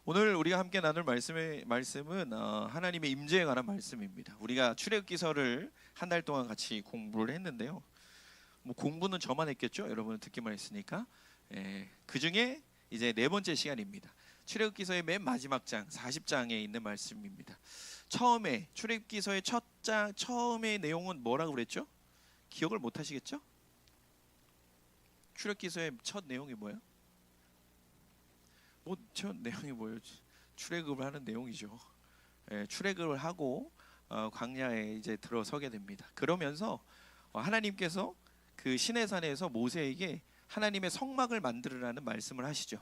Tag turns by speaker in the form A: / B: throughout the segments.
A: 오늘 우리가 함께 나눌 말씀은 하나님의 임재에 관한 말씀입니다. 우리가 출애굽기서를 한 달 동안 같이 공부를 했는데요. 뭐 공부는 저만 했겠죠. 여러분은 듣기만 했으니까. 그 중에 이제 네 번째 시간입니다. 출애굽기서의 맨 마지막 장 40장에 있는 말씀입니다. 처음에 출애굽기서의 첫 장 처음의 내용은 뭐라고 그랬죠? 기억을 못 하시겠죠? 출애굽기서의 첫 내용이 뭐예요? 첫 내용이 뭐예요? 출애굽을 하는 내용이죠. 출애굽을 하고 광야에 이제 들어서게 됩니다. 그러면서 하나님께서 그 시내산에서 모세에게 하나님의 성막을 만들으라는 말씀을 하시죠.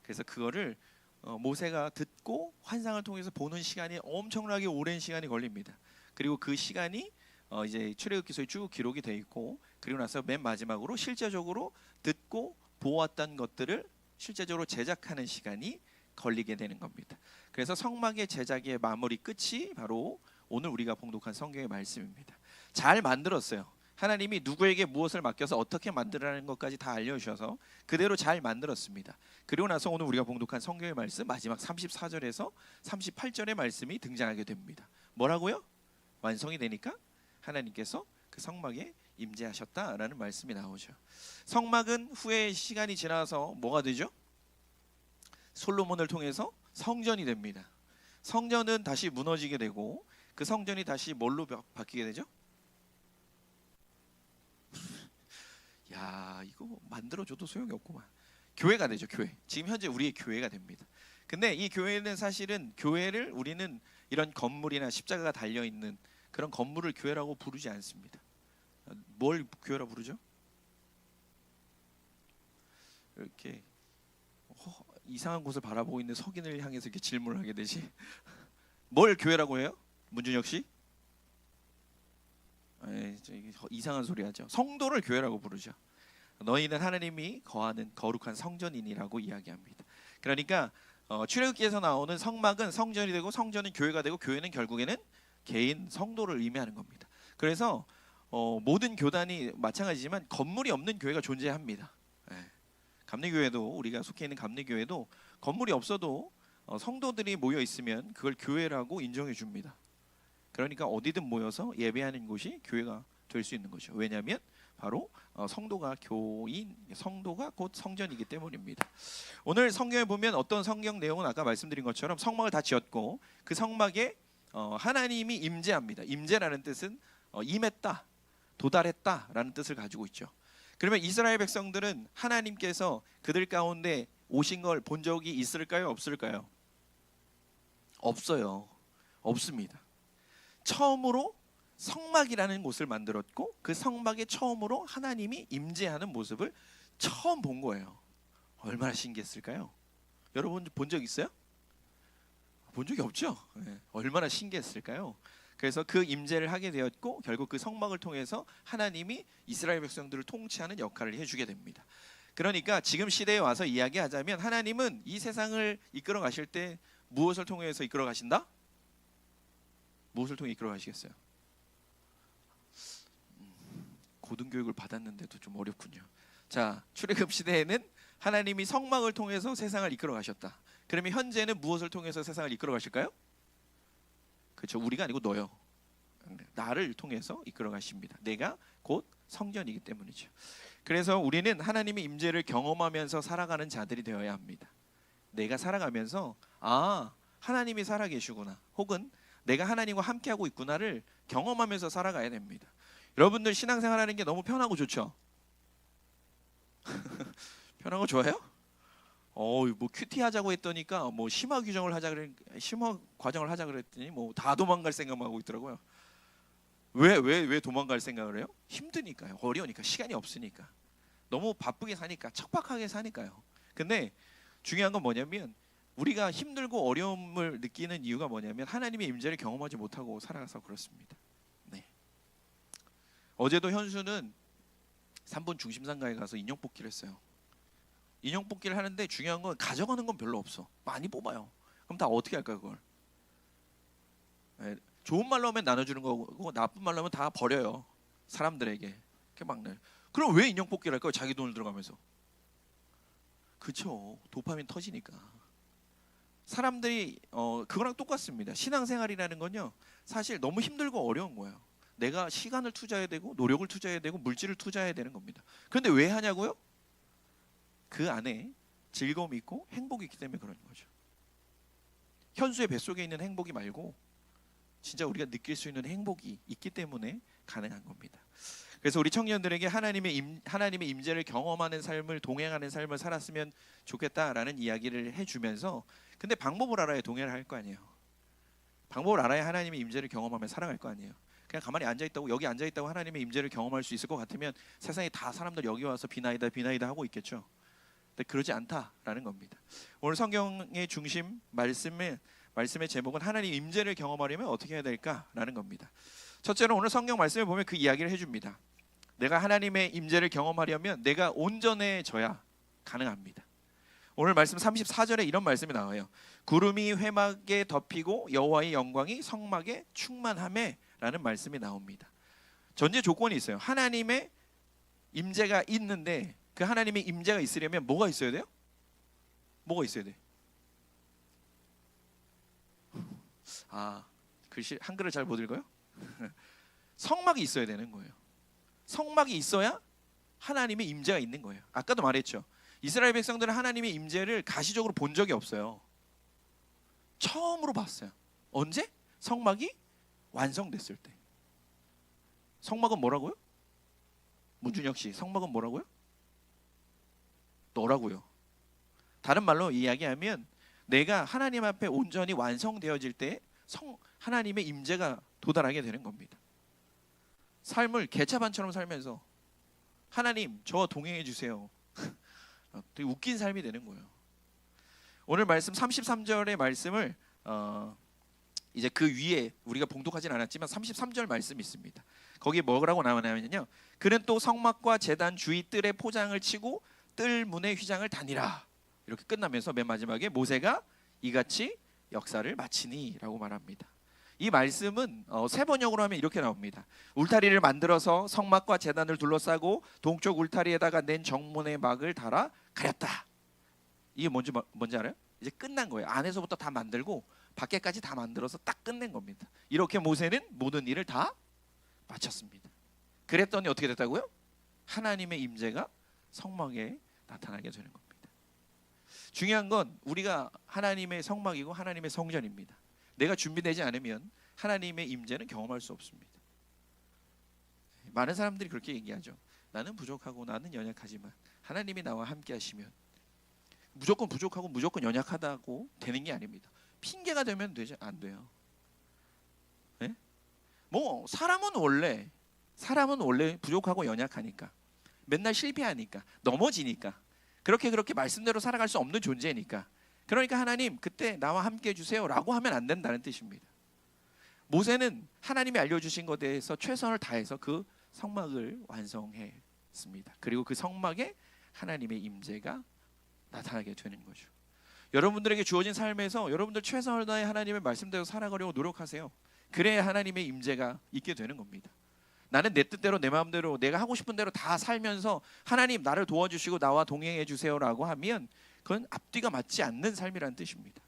A: 그래서 그거를 모세가 듣고 환상을 통해서 보는 시간이 엄청나게 오랜 시간이 걸립니다. 그리고 그 시간이 이제 출애굽기서에 쭉 기록이 돼 있고, 그리고 나서 맨 마지막으로 실제적으로 듣고 보았던 것들을 실제적으로 제작하는 시간이 걸리게 되는 겁니다. 그래서 성막의 제작의 마무리 끝이 바로 오늘 우리가 봉독한 성경의 말씀입니다. 잘 만들었어요. 하나님이 누구에게 무엇을 맡겨서 어떻게 만들라는 것까지 다 알려주셔서 그대로 잘 만들었습니다. 그리고 나서 오늘 우리가 봉독한 성경의 말씀 마지막 34절에서 38절의 말씀이 등장하게 됩니다. 뭐라고요? 완성이 되니까 하나님께서 그 성막에 임재하셨다라는 말씀이 나오죠. 성막은 후에 시간이 지나서 뭐가 되죠? 솔로몬을 통해서 성전이 됩니다. 성전은 다시 무너지게 되고 그 성전이 다시 뭘로 바뀌게 되죠? 야, 이거 만들어줘도 소용이 없구만. 교회가 되죠. 교회. 지금 현재 우리의 교회가 됩니다. 근데 이 교회는 사실은 교회를 우리는 이런 건물이나 십자가가 달려있는 그런 건물을 교회라고 부르지 않습니다. 뭘 교회라고 부르죠? 이렇게 이상한 곳을 바라보고 있는 석인을 향해서 이렇게 질문을 하게 되지. 뭘 교회라고 해요? 문준혁 씨? 이상한 소리 하죠. 성도를 교회라고 부르죠. 너희는 하나님이 거하는 거룩한 성전이니라고 이야기합니다. 그러니까 출애굽기에서 나오는 성막은 성전이 되고 성전은 교회가 되고 교회는 결국에는 개인 성도를 의미하는 겁니다. 그래서 모든 교단이 마찬가지지만 건물이 없는 교회가 존재합니다. 감리교회도, 우리가 속해 있는 감리교회도 건물이 없어도 성도들이 모여 있으면 그걸 교회라고 인정해 줍니다. 그러니까 어디든 모여서 예배하는 곳이 교회가 될 수 있는 거죠. 왜냐하면 바로 성도가 곧 성전이기 때문입니다. 오늘 성경에 보면 어떤 성경 내용은 아까 말씀드린 것처럼 성막을 다 지었고 그 성막에 하나님이 임재합니다. 임재라는 뜻은 임했다, 도달했다라는 뜻을 가지고 있죠. 그러면 이스라엘 백성들은 하나님께서 그들 가운데 오신 걸 본 적이 있을까요? 없을까요? 없어요. 없습니다. 처음으로 성막이라는 곳을 만들었고 그 성막에 처음으로 하나님이 임재하는 모습을 처음 본 거예요. 얼마나 신기했을까요? 여러분 본 적 있어요? 본 적이 없죠? 얼마나 신기했을까요? 그래서 그 임재를 하게 되었고 결국 그 성막을 통해서 하나님이 이스라엘 백성들을 통치하는 역할을 해주게 됩니다. 그러니까 지금 시대에 와서 이야기하자면 하나님은 이 세상을 이끌어 가실 때 무엇을 통해서 이끌어 가신다? 무엇을 통해 이끌어 가시겠어요? 고등교육을 받았는데도 좀 어렵군요. 자, 출애굽 시대에는 하나님이 성막을 통해서 세상을 이끌어 가셨다. 그러면 현재는 무엇을 통해서 세상을 이끌어 가실까요? 그렇죠. 우리가 아니고 너요. 나를 통해서 이끌어 가십니다. 내가 곧 성전이기 때문이죠. 그래서 우리는 하나님의 임재를 경험하면서 살아가는 자들이 되어야 합니다. 내가 살아가면서 하나님이 살아계시구나, 혹은 내가 하나님과 함께하고 있구나를 경험하면서 살아가야 됩니다. 여러분들 신앙생활하는 게 너무 편하고 좋죠? 편하고 좋아요? 뭐 큐티 하자고 했더니까 뭐 심화 과정을 하자 그랬더니 뭐 다 도망갈 생각만 하고 있더라고요. 왜 도망갈 생각을 해요? 힘드니까요. 어려우니까, 시간이 없으니까, 너무 바쁘게 사니까, 척박하게 사니까요. 근데 중요한 건 뭐냐면 우리가 힘들고 어려움을 느끼는 이유가 뭐냐면 하나님의 임재를 경험하지 못하고 살아가서 그렇습니다. 네. 어제도 현수는 3분 중심상가에 가서 인형 뽑기를 했어요. 인형 뽑기를 하는데 중요한 건 가져가는 건 별로 없어. 많이 뽑아요. 그럼 다 어떻게 할까요, 그걸? 좋은 말로 하면 나눠주는 거고 나쁜 말로 하면 다 버려요. 사람들에게. 이렇게 막 내. 그럼 왜 인형 뽑기를 할까요? 자기 돈을 들어가면서. 그쵸. 도파민 터지니까. 사람들이 그거랑 똑같습니다. 신앙생활이라는 건요, 사실 너무 힘들고 어려운 거예요. 내가 시간을 투자해야 되고 노력을 투자해야 되고 물질을 투자해야 되는 겁니다. 그런데 왜 하냐고요? 그 안에 즐거움이 있고 행복이 있기 때문에 그런 거죠. 현수의 뱃속에 있는 행복이 말고 진짜 우리가 느낄 수 있는 행복이 있기 때문에 가능한 겁니다. 그래서 우리 청년들에게 하나님의 임재를 경험하는 삶을, 동행하는 삶을 살았으면 좋겠다라는 이야기를 해주면서, 근데 방법을 알아야 동행을 할 거 아니에요. 방법을 알아야 하나님의 임재를 경험하며 살아갈 거 아니에요. 그냥 가만히 앉아있다고, 여기 앉아있다고 하나님의 임재를 경험할 수 있을 것 같으면 세상에 다 사람들 여기 와서 비나이다 비나이다 하고 있겠죠. 근데 그러지 않다라는 겁니다. 오늘 성경의 중심 말씀의 제목은 하나님 임재를 경험하려면 어떻게 해야 될까라는 겁니다. 첫째로 오늘 성경 말씀을 보면 그 이야기를 해줍니다. 내가 하나님의 임재를 경험하려면 내가 온전해져야 가능합니다. 오늘 말씀 34절에 이런 말씀이 나와요. 구름이 회막에 덮이고 여호와의 영광이 성막에 충만하매 라는 말씀이 나옵니다. 전제 조건이 있어요. 하나님의 임재가 있는데 그 하나님의 임재가 있으려면 뭐가 있어야 돼요? 뭐가 있어야 돼? 글씨 한글을 잘 못 읽어요? 성막이 있어야 되는 거예요. 성막이 있어야 하나님의 임재가 있는 거예요. 아까도 말했죠. 이스라엘 백성들은 하나님의 임재를 가시적으로 본 적이 없어요. 처음으로 봤어요. 언제? 성막이 완성됐을 때. 성막은 뭐라고요? 문준혁 씨, 성막은 뭐라고요? 너라고요. 다른 말로 이야기하면 내가 하나님 앞에 온전히 완성되어질 때 하나님의 임재가 도달하게 되는 겁니다. 삶을 개차반처럼 살면서 하나님 저와 동행해 주세요. 되게 웃긴 삶이 되는 거예요. 오늘 말씀 33절의 말씀을 이제 그 위에 우리가 봉독하진 않았지만 33절 말씀이 있습니다. 거기에 뭐라고 나오냐면요, 그는 또 성막과 제단 주위 뜰에 포장을 치고 뜰 문의 휘장을 다니라. 이렇게 끝나면서 맨 마지막에 모세가 이같이 역사를 마치니 라고 말합니다. 이 말씀은 세 번역으로 하면 이렇게 나옵니다. 울타리를 만들어서 성막과 제단을 둘러싸고 동쪽 울타리에다가 낸 정문의 막을 달아 가렸다. 이게 뭔지 알아요? 이제 끝난 거예요. 안에서부터 다 만들고 밖에까지 다 만들어서 딱 끝낸 겁니다. 이렇게 모세는 모든 일을 다 마쳤습니다. 그랬더니 어떻게 됐다고요? 하나님의 임재가 성막에 나타나게 되는 겁니다. 중요한 건 우리가 하나님의 성막이고 하나님의 성전입니다. 내가 준비되지 않으면 하나님의 임재는 경험할 수 없습니다. 많은 사람들이 그렇게 얘기하죠. 나는 부족하고 나는 연약하지만 하나님이 나와 함께 하시면, 무조건 부족하고 무조건 연약하다고 되는 게 아닙니다. 핑계가 되면 안 돼요. 네? 뭐 사람은 원래 부족하고 연약하니까, 맨날 실패하니까, 넘어지니까, 그렇게 말씀대로 살아갈 수 없는 존재니까, 그러니까 하나님 그때 나와 함께 해주세요 라고 하면 안 된다는 뜻입니다. 모세는 하나님이 알려주신 것에 대해서 최선을 다해서 그 성막을 완성했습니다. 그리고 그 성막에 하나님의 임재가 나타나게 되는 거죠. 여러분들에게 주어진 삶에서 여러분들 최선을 다해 하나님의 말씀대로 살아가려고 노력하세요. 그래야 하나님의 임재가 있게 되는 겁니다. 나는 내 뜻대로 내 마음대로 내가 하고 싶은 대로 다 살면서 하나님 나를 도와주시고 나와 동행해 주세요라고 하면 그건 앞뒤가 맞지 않는 삶이라는 뜻입니다.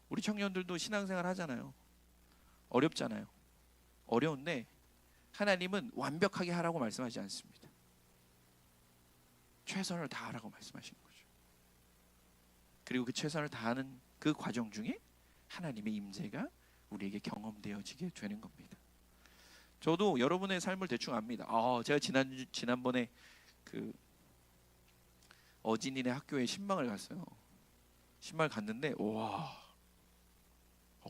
A: 우리 청년들도 신앙생활 하잖아요. 어렵잖아요. 어려운데 하나님은 완벽하게 하라고 말씀하지 않습니다. 최선을 다하라고 말씀하시는 거죠. 그리고 그 최선을 다하는 그 과정 중에 하나님의 임재가 우리에게 경험되어지게 되는 겁니다. 저도 여러분의 삶을 대충 압니다. 제가 지난번에 그 어진이네 학교에 신방을 갔어요. 신방을 갔는데 와,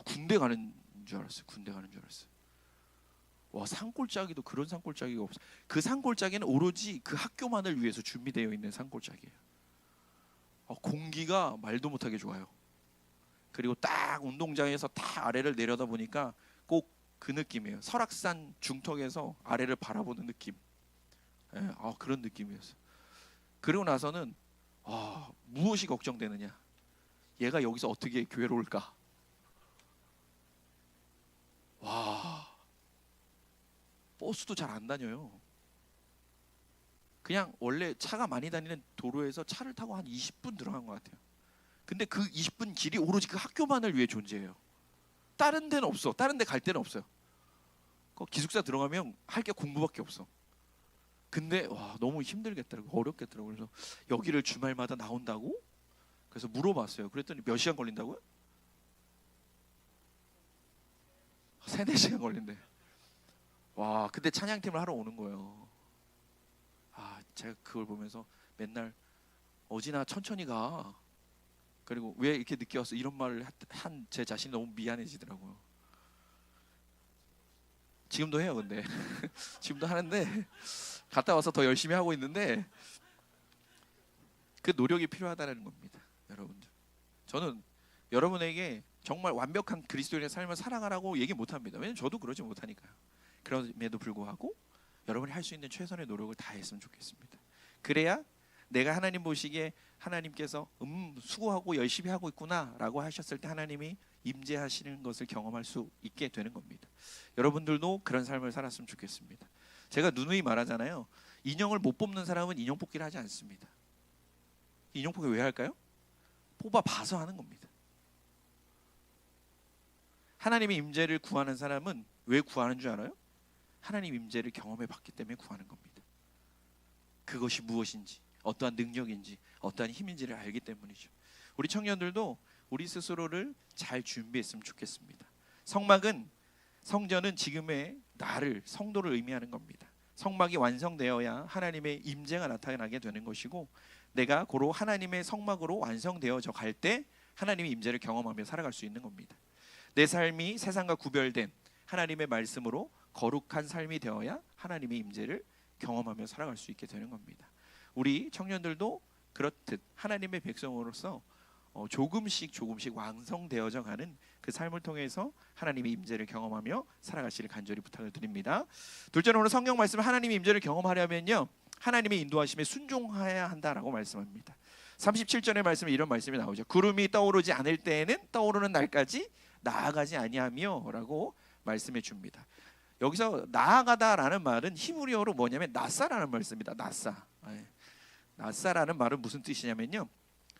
A: 군대 가는 줄 알았어요. 와, 산골짜기도 그런 산골짜기가 없어. 그 산골짜기는 오로지 그 학교만을 위해서 준비되어 있는 산골짜기예요. 공기가 말도 못하게 좋아요. 그리고 딱 운동장에서 딱 아래를 내려다 보니까 꼭 그 느낌이에요. 설악산 중턱에서 아래를 바라보는 느낌. 그런 느낌이었어요. 그리고 나서는 무엇이 걱정되느냐? 얘가 여기서 어떻게 교회로 올까? 와, 버스도 잘 안 다녀요. 그냥 원래 차가 많이 다니는 도로에서 차를 타고 한 20분 들어간 것 같아요. 근데 그 20분 길이 오로지 그 학교만을 위해 존재해요. 다른 데는 없어. 다른 데 갈 데는 없어요. 기숙사 들어가면 할 게 공부밖에 없어. 근데 와, 너무 힘들겠더라고. 어렵겠더라고. 그래서 여기를 주말마다 나온다고? 그래서 물어봤어요. 그랬더니 몇 시간 걸린다고요? 3-4시간 걸린대. 와, 근데 찬양팀을 하러 오는 거예요. 아, 제가 그걸 보면서 맨날 어지나 천천히 가. 그리고 왜 이렇게 늦게 왔어? 이런 말을 한 제 자신이 너무 미안해지더라고요. 지금도 해요, 근데. 지금도 하는데 갔다 와서 더 열심히 하고 있는데 그 노력이 필요하다는 겁니다, 여러분들. 저는 여러분에게 정말 완벽한 그리스도인의 삶을 살아가라고 얘기 못합니다. 왜냐면 저도 그러지 못하니까요. 그럼에도 불구하고 여러분이 할 수 있는 최선의 노력을 다했으면 좋겠습니다. 그래야 내가 하나님 보시기에 하나님께서 수고하고 열심히 하고 있구나 라고 하셨을 때 하나님이 임재하시는 것을 경험할 수 있게 되는 겁니다. 여러분들도 그런 삶을 살았으면 좋겠습니다. 제가 누누이 말하잖아요. 인형을 못 뽑는 사람은 인형 뽑기를 하지 않습니다. 인형 뽑기 왜 할까요? 뽑아봐서 하는 겁니다. 하나님의 임재를 구하는 사람은 왜 구하는 줄 알아요? 하나님 임재를 경험해 봤기 때문에 구하는 겁니다. 그것이 무엇인지, 어떠한 능력인지, 어떠한 힘인지를 알기 때문이죠. 우리 청년들도 우리 스스로를 잘 준비했으면 좋겠습니다. 성전은 지금의 나를, 성도를 의미하는 겁니다. 성막이 완성되어야 하나님의 임재가 나타나게 되는 것이고, 내가 고로 하나님의 성막으로 완성되어져 갈 때 하나님의 임재를 경험하며 살아갈 수 있는 겁니다. 내 삶이 세상과 구별된 하나님의 말씀으로 거룩한 삶이 되어야 하나님의 임재를 경험하며 살아갈 수 있게 되는 겁니다. 우리 청년들도 그렇듯 하나님의 백성으로서 조금씩 완성되어져 가는 그 삶을 통해서 하나님의 임재를 경험하며 살아가시길 간절히 부탁을 드립니다. 둘째로 오늘 성경 말씀, 하나님의 임재를 경험하려면요, 하나님의 인도하심에 순종해야 한다라고 말씀합니다. 37절의 말씀에 이런 말씀이 나오죠. 구름이 떠오르지 않을 때에는 떠오르는 날까지 나아가지 아니하며 라고 말씀해 줍니다. 여기서 나아가다라는 말은 히브리어로 뭐냐면 나사라는 말씀입니다. 나사라는 말은 무슨 뜻이냐면요,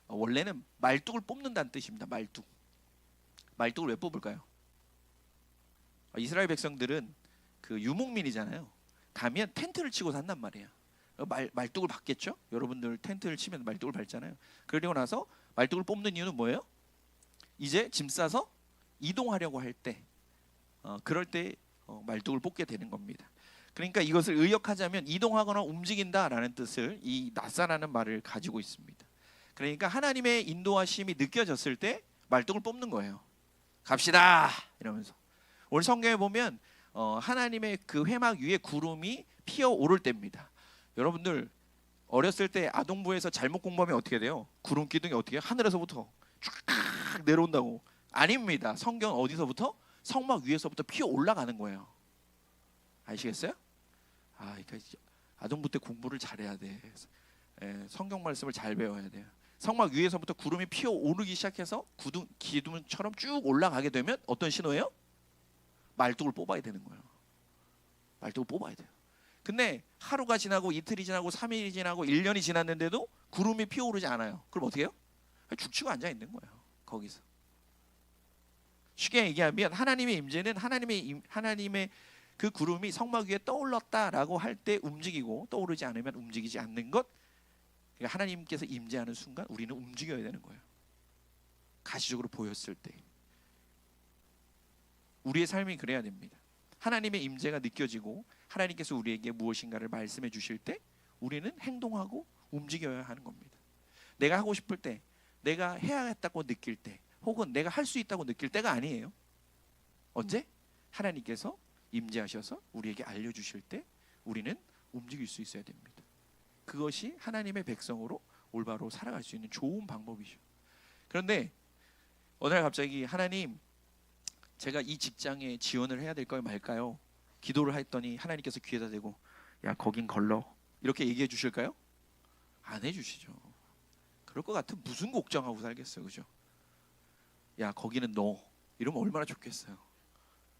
A: 원래는 말뚝을 뽑는다는 뜻입니다. 말뚝을 왜 뽑을까요? 이스라엘 백성들은 그 유목민이잖아요. 가면 텐트를 치고 산단 말이에요. 말뚝을 밟겠죠? 여러분들 텐트를 치면 말뚝을 밟잖아요. 그리고 나서 말뚝을 뽑는 이유는 뭐예요? 이제 짐 싸서 이동하려고 할 때, 그럴 때 말뚝을 뽑게 되는 겁니다. 그러니까 이것을 의역하자면 이동하거나 움직인다라는 뜻을 이 나사라는 말을 가지고 있습니다. 그러니까 하나님의 인도하심이 느껴졌을 때 말뚝을 뽑는 거예요. 갑시다 이러면서. 오늘 성경에 보면 하나님의 그 회막 위에 구름이 피어오를 때입니다. 여러분들 어렸을 때 아동부에서 잘못 공부하면 어떻게 돼요? 구름 기둥이 어떻게 해요? 하늘에서부터 쫙 내려온다고. 아닙니다. 성경은 어디서부터? 성막 위에서부터 피어 올라가는 거예요. 아시겠어요? 그러니까 아동부 때 공부를 잘해야 돼. 성경 말씀을 잘 배워야 돼요. 성막 위에서부터 구름이 피어 오르기 시작해서 기둥처럼 쭉 올라가게 되면 어떤 신호예요? 말뚝을 뽑아야 되는 거예요. 말뚝을 뽑아야 돼요. 근데 하루가 지나고 이틀이 지나고 3일이 지나고 1년이 지났는데도 구름이 피어오르지 않아요. 그럼 어떻게 해요? 죽치고 앉아 있는 거예요. 거기서. 쉽게 얘기하면 하나님의 임재는 하나님의 그 구름이 성막 위에 떠올랐다라고 할 때 움직이고, 떠오르지 않으면 움직이지 않는 것. 그러니까 하나님께서 임재하는 순간 우리는 움직여야 되는 거예요. 가시적으로 보였을 때. 우리의 삶이 그래야 됩니다. 하나님의 임재가 느껴지고 하나님께서 우리에게 무엇인가를 말씀해 주실 때 우리는 행동하고 움직여야 하는 겁니다. 내가 하고 싶을 때, 내가 해야겠다고 느낄 때, 혹은 내가 할 수 있다고 느낄 때가 아니에요. 언제? 하나님께서 임재하셔서 우리에게 알려주실 때 우리는 움직일 수 있어야 됩니다. 그것이 하나님의 백성으로 올바로 살아갈 수 있는 좋은 방법이죠. 그런데 어느 날 갑자기 하나님, 제가 이 직장에 지원을 해야 될까요 말까요? 기도를 했더니 하나님께서 귀에다 대고 야 거긴 걸러 이렇게 얘기해 주실까요? 안 해주시죠. 그럴 것 같으면 무슨 걱정하고 살겠어요, 그죠? 야 거기는 너 이러면 얼마나 좋겠어요.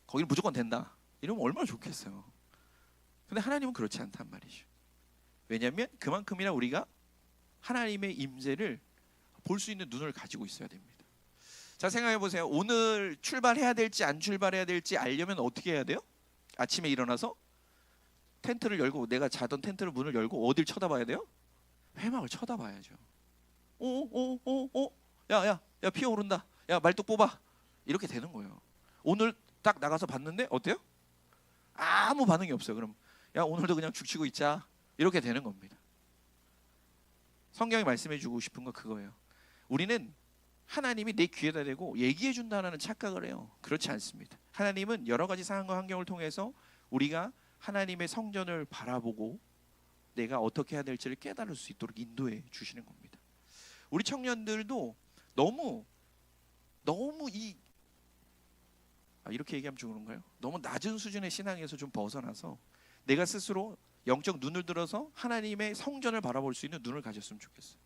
A: 거기는 무조건 된다 이러면 얼마나 좋겠어요. 근데 하나님은 그렇지 않단 말이죠. 왜냐하면 그만큼이나 우리가 하나님의 임재를 볼 수 있는 눈을 가지고 있어야 됩니다. 자, 생각해 보세요. 오늘 출발해야 될지 안 출발해야 될지 알려면 어떻게 해야 돼요? 아침에 일어나서 텐트를 열고, 내가 자던 텐트를 문을 열고 어딜 쳐다봐야 돼요? 회막을 쳐다봐야죠. 야야야, 피어 오른다. 야, 말뚝 뽑아. 이렇게 되는 거예요. 오늘 딱 나가서 봤는데 어때요? 아무 반응이 없어요. 그럼 야, 오늘도 그냥 죽치고 있자. 이렇게 되는 겁니다. 성경이 말씀해 주고 싶은 건 그거예요. 우리는 하나님이 내 귀에다 대고 얘기해 준다는 착각을 해요. 그렇지 않습니다. 하나님은 여러 가지 상황과 환경을 통해서 우리가 하나님의 성전을 바라보고 내가 어떻게 해야 될지를 깨달을 수 있도록 인도해 주시는 겁니다. 우리 청년들도 너무 이렇게 얘기하면 좀 그런가요? 너무 낮은 수준의 신앙에서 좀 벗어나서 내가 스스로 영적 눈을 들어서 하나님의 성전을 바라볼 수 있는 눈을 가졌으면 좋겠어요.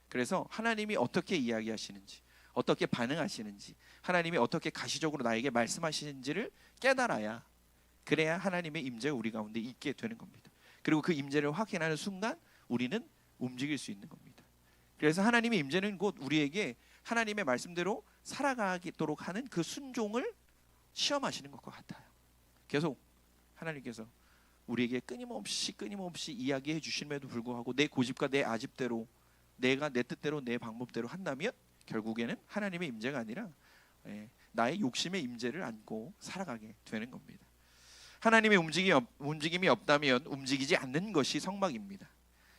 A: 그래서 하나님이 어떻게 이야기하시는지, 어떻게 반응하시는지, 하나님이 어떻게 가시적으로 나에게 말씀하시는지를 깨달아야, 그래야 하나님의 임재가 우리 가운데 있게 되는 겁니다. 그리고 그 임재를 확인하는 순간 우리는 움직일 수 있는 겁니다. 그래서 하나님의 임재는 곧 우리에게 하나님의 말씀대로 살아가도록 하는 그 순종을 시험하시는 것과 같아요. 계속 하나님께서 우리에게 끊임없이 이야기해 주심에도 불구하고 내 고집과 내 아집대로, 내가 내 뜻대로 내 방법대로 한다면 결국에는 하나님의 임재가 아니라 나의 욕심의 임재를 안고 살아가게 되는 겁니다. 하나님의 움직임이 없다면 움직이지 않는 것이 성막입니다.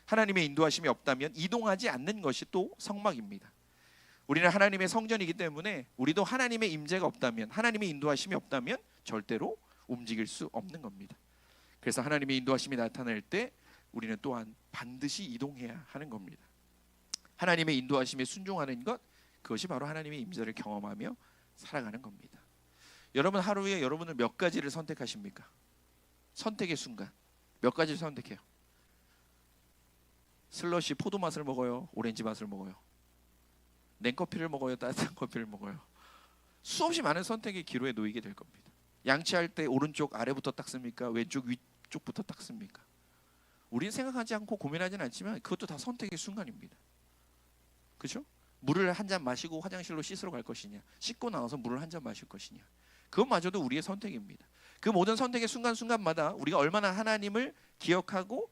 A: 하나님의 인도하심이 없다면 이동하지 않는 것이 또 성막입니다. 우리는 하나님의 성전이기 때문에 우리도 하나님의 임재가 없다면, 하나님의 인도하심이 없다면 절대로 움직일 수 없는 겁니다. 그래서 하나님의 인도하심이 나타날 때 우리는 또한 반드시 이동해야 하는 겁니다. 하나님의 인도하심에 순종하는 것, 그것이 바로 하나님의 임재를 경험하며 살아가는 겁니다. 여러분, 하루에 여러분은 몇 가지를 선택하십니까? 선택의 순간 몇 가지를 선택해요? 슬러시 포도 맛을 먹어요? 오렌지 맛을 먹어요? 냉커피를 먹어요? 따뜻한 커피를 먹어요? 수없이 많은 선택의 기로에 놓이게 될 겁니다. 양치할 때 오른쪽 아래부터 닦습니까? 왼쪽 위쪽부터 닦습니까? 우리는 생각하지 않고 고민하지는 않지만 그것도 다 선택의 순간입니다. 그렇죠? 물을 한 잔 마시고 화장실로 씻으러 갈 것이냐, 씻고 나와서 물을 한 잔 마실 것이냐, 그것마저도 우리의 선택입니다. 그 모든 선택의 순간순간마다 우리가 얼마나 하나님을 기억하고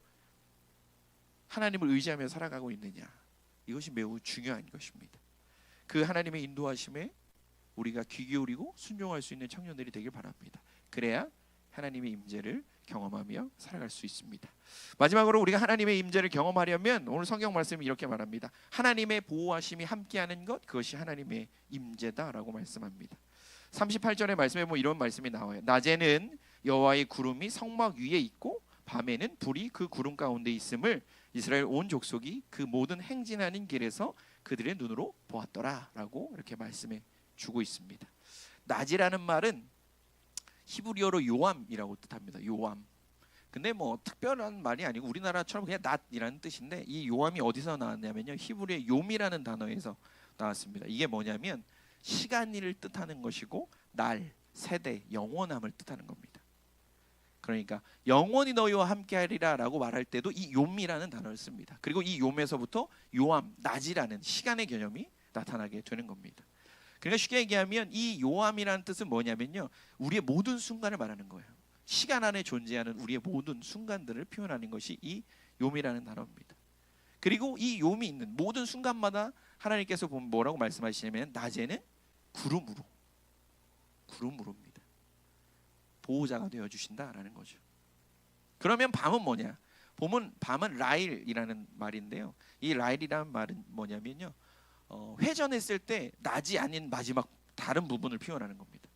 A: 하나님을 의지하며 살아가고 있느냐, 이것이 매우 중요한 것입니다. 그 하나님의 인도하심에 우리가 귀 기울이고 순종할 수 있는 청년들이 되길 바랍니다. 그래야 하나님의 임재를 경험하며 살아갈 수 있습니다. 마지막으로 우리가 하나님의 임재를 경험하려면 오늘 성경 말씀이 이렇게 말합니다. 하나님의 보호하심이 함께하는 것, 그것이 하나님의 임재다라고 말씀합니다. 38절의 말씀에 보면 이런 말씀이 나와요. 낮에는 여호와의 구름이 성막 위에 있고 밤에는 불이 그 구름 가운데 있음을 이스라엘 온 족속이 그 모든 행진하는 길에서 그들의 눈으로 보았더라라고 이렇게 말씀해 주고 있습니다. 낮이라는 말은 히브리어로 요암이라고 뜻합니다. 요암. 근데 뭐 특별한 말이 아니고 우리나라처럼 그냥 낮이라는 뜻인데, 이 요암이 어디서 나왔냐면요, 히브리의 욤이라는 단어에서 나왔습니다. 이게 뭐냐면 시간을 뜻하는 것이고 날, 세대, 영원함을 뜻하는 겁니다. 그러니까 영원히 너희와 함께하리라 라고 말할 때도 이 욤이라는 단어를 씁니다. 그리고 이 욤에서부터 요암, 낮이라는 시간의 개념이 나타나게 되는 겁니다. 그러니까 쉽게 얘기하면 이 요암이라는 뜻은 뭐냐면요, 우리의 모든 순간을 말하는 거예요. 시간 안에 존재하는 우리의 모든 순간들을 표현하는 것이 이 욤이라는 단어입니다. 그리고 이 욤이 있는 모든 순간마다 하나님께서 보면 뭐라고 말씀하시냐면 낮에는 구름으로입니다. 보호자가 되어주신다라는 거죠. 그러면 밤은 뭐냐? 밤은 라일이라는 말인데요, 이 라일이라는 말은 뭐냐면요, 회전했을 때 낮이 아닌 마지막 다른 부분을 표현하는 겁니다.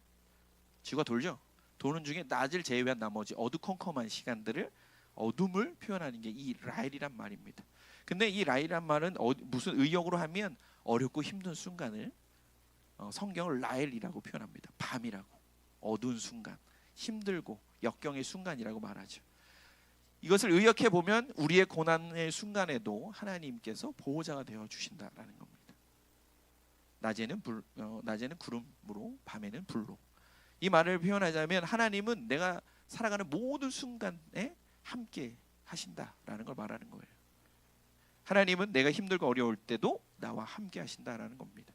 A: 지구가 돌죠? 도는 중에 낮을 제외한 나머지 어두컴컴한 시간들을, 어둠을 표현하는 게 이 라일이란 말입니다. 근데 이 라일이란 말은 무슨 의역으로 하면 어렵고 힘든 순간을 성경을 라일이라고 표현합니다. 밤이라고, 어두운 순간, 힘들고 역경의 순간이라고 말하죠. 이것을 의역해 보면 우리의 고난의 순간에도 하나님께서 보호자가 되어 주신다라는 겁니다. 낮에는 구름으로, 밤에는 불로. 이 말을 표현하자면 하나님은 내가 살아가는 모든 순간에 함께 하신다라는 걸 말하는 거예요. 하나님은 내가 힘들고 어려울 때도 나와 함께 하신다라는 겁니다.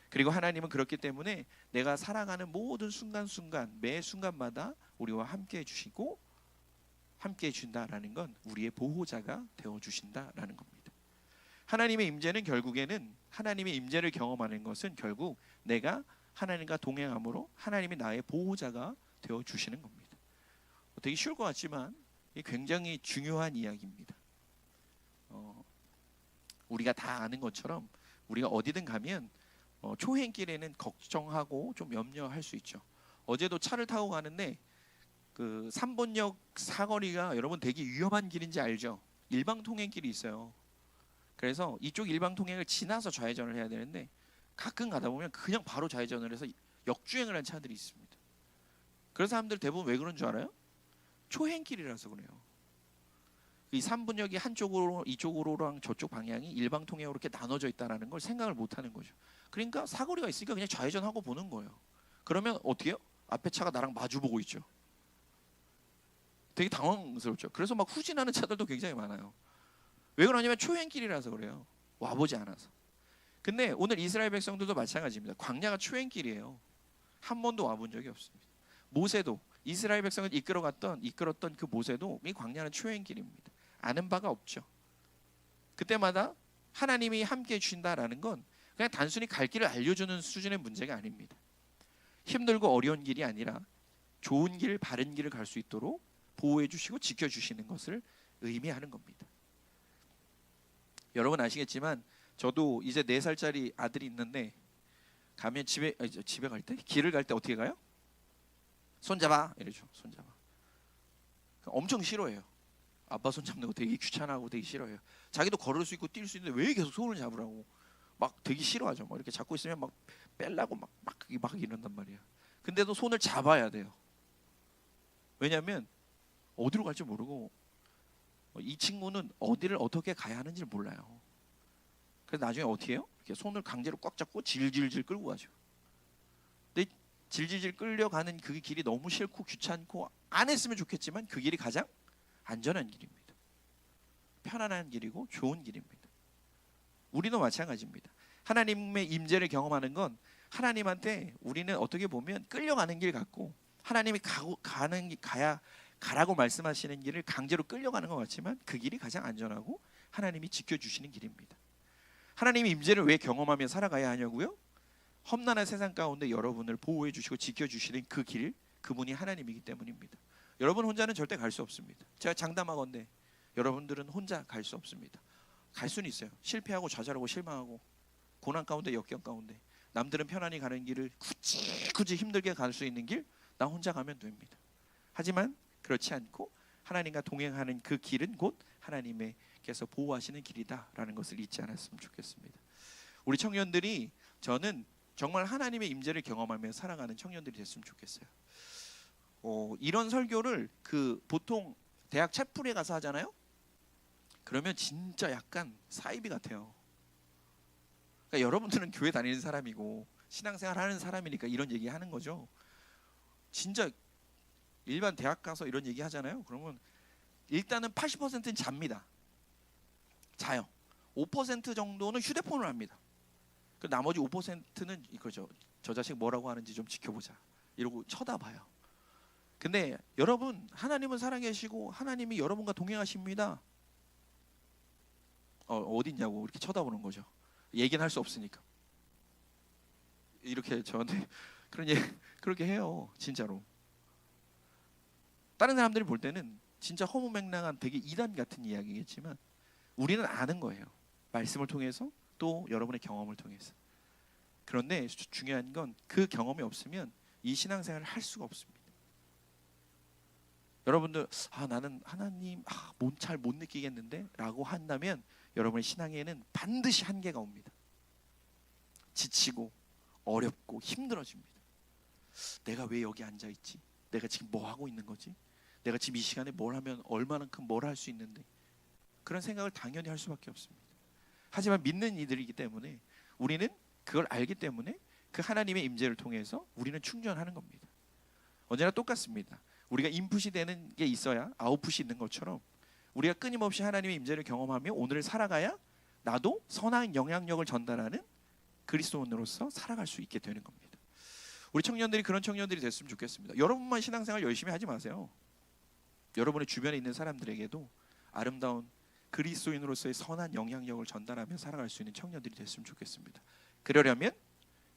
A: 그리고 하나님은 그렇기 때문에 내가 살아가는 모든 순간순간, 매 순간마다 우리와 함께 해주시고 함께 해준다라는 건 우리의 보호자가 되어주신다라는 겁니다. 하나님의 임재는 결국에는, 하나님의 임재를 경험하는 것은 결국 내가 하나님과 동행함으로 하나님이 나의 보호자가 되어주시는 겁니다. 되게 쉬울 것 같지만 굉장히 중요한 이야기입니다. 우리가 다 아는 것처럼 우리가 어디든 가면 초행길에는 걱정하고 좀 염려할 수 있죠. 어제도 차를 타고 가는데 그 3번역 사거리가 여러분 되게 위험한 길인지 알죠? 일방통행길이 있어요. 그래서 이쪽 일방통행을 지나서 좌회전을 해야 되는데 가끔 가다 보면 그냥 바로 좌회전을 해서 역주행을 한 차들이 있습니다. 그런 사람들 대부분 왜 그런 줄 알아요? 초행길이라서 그래요. 이 3분역이 한쪽으로 이쪽으로랑 저쪽 방향이 일방통행으로 이렇게 나눠져 있다는 걸 생각을 못하는 거죠. 그러니까 사거리가 있으니까 그냥 좌회전하고 보는 거예요. 그러면 어떻게 해요? 앞에 차가 나랑 마주보고 있죠. 되게 당황스럽죠. 그래서 막 후진하는 차들도 굉장히 많아요. 왜 그러냐면 초행길이라서 그래요. 와보지 않아서. 근데 오늘 이스라엘 백성들도 마찬가지입니다. 광야가 초행길이에요. 한 번도 와본 적이 없습니다. 모세도 이스라엘 백성을 이끌었던 그 모세도 이 광야는 초행길입니다. 아는 바가 없죠. 그때마다 하나님이 함께 해주신다라는 건 그냥 단순히 갈 길을 알려주는 수준의 문제가 아닙니다. 힘들고 어려운 길이 아니라 좋은 길, 바른 길을 갈 수 있도록 보호해 주시고 지켜주시는 것을 의미하는 겁니다. 여러분 아시겠지만 저도 이제 4살짜리 아들이 있는데 가면 집에 갈 때, 길을 갈 때 어떻게 가요? 손잡아 이러죠. 손잡아. 엄청 싫어해요. 아빠 손 잡는 거 되게 귀찮아하고 되게 싫어해요. 자기도 걸을 수 있고 뛸 수 있는데 왜 계속 손을 잡으라고 막 되게 싫어하죠. 막 이렇게 잡고 있으면 막 빼려고 막 이런단 말이야. 근데도 손을 잡아야 돼요. 왜냐하면 어디로 갈지 모르고 이 친구는 어디를 어떻게 가야 하는지 몰라요. 그래서 나중에 어떻게 해요? 이렇게 손을 강제로 꽉 잡고 질질질 끌고 가죠. 근데 질질질 끌려가는 그 길이 너무 싫고 귀찮고 안 했으면 좋겠지만 그 길이 가장 안전한 길입니다. 편안한 길이고 좋은 길입니다. 우리도 마찬가지입니다. 하나님의 임재를 경험하는 건 하나님한테 우리는 어떻게 보면 끌려가는 길 같고 하나님이 가라고 말씀하시는 길을 강제로 끌려가는 것 같지만 그 길이 가장 안전하고 하나님이 지켜주시는 길입니다. 하나님의 임재를 왜 경험하며 살아가야 하냐고요? 험난한 세상 가운데 여러분을 보호해 주시고 지켜주시는 그 길, 그분이 하나님이기 때문입니다. 여러분 혼자는 절대 갈 수 없습니다. 제가 장담하건대 여러분들은 혼자 갈 수 없습니다. 갈 수는 있어요. 실패하고 좌절하고 실망하고 고난 가운데 역경 가운데 남들은 편안히 가는 길을 굳이 힘들게 갈 수 있는 길, 나 혼자 가면 됩니다. 하지만 그렇지 않고 하나님과 동행하는 그 길은 곧 하나님께서 보호하시는 길이다라는 것을 잊지 않았으면 좋겠습니다. 우리 청년들이 저는 정말 하나님의 임재를 경험하며 살아가는 청년들이 됐으면 좋겠어요. 이런 설교를 보통 대학 채플에 가서 하잖아요. 그러면 진짜 약간 사이비 같아요. 그러니까 여러분들은 교회 다니는 사람이고 신앙생활 하는 사람이니까 이런 얘기 하는 거죠. 진짜 일반 대학 가서 이런 얘기 하잖아요. 그러면 일단은 80%는 잡니다. 자요. 5% 정도는 휴대폰을 합니다. 그 나머지 5%는 이거죠. 저 자식 뭐라고 하는지 좀 지켜보자. 이러고 쳐다봐요. 근데 여러분 하나님은 살아계시고 하나님이 여러분과 동행하십니다. 어디 있냐고 이렇게 쳐다보는 거죠. 얘기는 할 수 없으니까. 이렇게 저한테 그렇게 해요. 진짜로. 다른 사람들이 볼 때는 진짜 허무맹랑한 되게 이단 같은 이야기겠지만 우리는 아는 거예요. 말씀을 통해서 또 여러분의 경험을 통해서. 그런데 중요한 건 그 경험이 없으면 이 신앙생활을 할 수가 없습니다. 여러분들 나는 하나님 잘 못 느끼겠는데 라고 한다면 여러분의 신앙에는 반드시 한계가 옵니다. 지치고 어렵고 힘들어집니다. 내가 왜 여기 앉아있지? 내가 지금 뭐 하고 있는 거지? 내가 지금 이 시간에 뭘 하면 얼마만큼 뭘 할 수 있는데 그런 생각을 당연히 할 수밖에 없습니다. 하지만 믿는 이들이기 때문에 우리는 그걸 알기 때문에 그 하나님의 임재를 통해서 우리는 충전하는 겁니다. 언제나 똑같습니다. 우리가 인풋이 되는 게 있어야 아웃풋이 있는 것처럼 우리가 끊임없이 하나님의 임재를 경험하며 오늘을 살아가야 나도 선한 영향력을 전달하는 그리스도인으로서 살아갈 수 있게 되는 겁니다. 우리 청년들이 그런 청년들이 됐으면 좋겠습니다. 여러분만 신앙생활 열심히 하지 마세요. 여러분의 주변에 있는 사람들에게도 아름다운 그리스도인으로서의 선한 영향력을 전달하며 살아갈 수 있는 청년들이 됐으면 좋겠습니다. 그러려면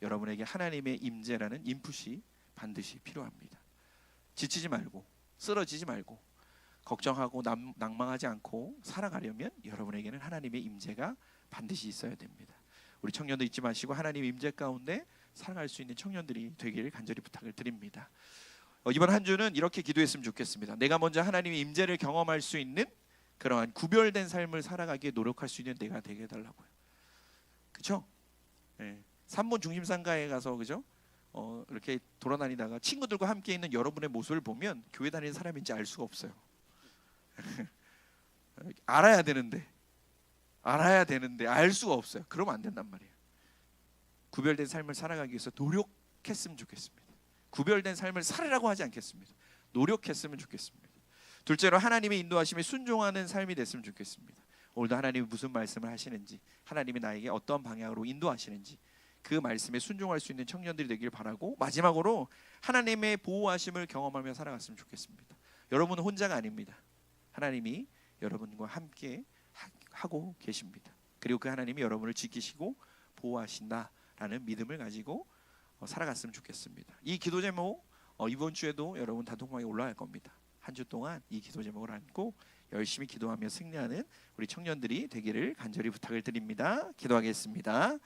A: 여러분에게 하나님의 임재라는 인풋이 반드시 필요합니다. 지치지 말고 쓰러지지 말고 걱정하고 낭망하지 않고 살아가려면 여러분에게는 하나님의 임재가 반드시 있어야 됩니다. 우리 청년들 잊지 마시고 하나님의 임재 가운데 살아갈 수 있는 청년들이 되기를 간절히 부탁을 드립니다. 이번 한 주는 이렇게 기도했으면 좋겠습니다. 내가 먼저 하나님의 임재를 경험할 수 있는 그러한 구별된 삶을 살아가기에 노력할 수 있는 내가 되게 해달라고요. 그렇죠? 네. 산문 중심상가에 가서 그죠? 이렇게 돌아다니다가 친구들과 함께 있는 여러분의 모습을 보면 교회 다니는 사람인지 알 수가 없어요. 알아야 되는데 알 수가 없어요. 그러면 안 된단 말이에요. 구별된 삶을 살아가기 위해서 노력했으면 좋겠습니다. 구별된 삶을 살으라고 하지 않겠습니다. 노력했으면 좋겠습니다. 둘째로 하나님의 인도하심에 순종하는 삶이 됐으면 좋겠습니다. 오늘도 하나님이 무슨 말씀을 하시는지, 하나님이 나에게 어떤 방향으로 인도하시는지 그 말씀에 순종할 수 있는 청년들이 되길 바라고, 마지막으로 하나님의 보호하심을 경험하며 살아갔으면 좋겠습니다. 여러분은 혼자가 아닙니다. 하나님이 여러분과 함께 하고 계십니다. 그리고 그 하나님이 여러분을 지키시고 보호하신다라는 믿음을 가지고 살아갔으면 좋겠습니다. 이 기도 제목 이번 주에도 여러분 단톡방에 올라갈 겁니다. 한 주 동안 이 기도 제목을 안고 열심히 기도하며 승리하는 우리 청년들이 되기를 간절히 부탁을 드립니다. 기도하겠습니다.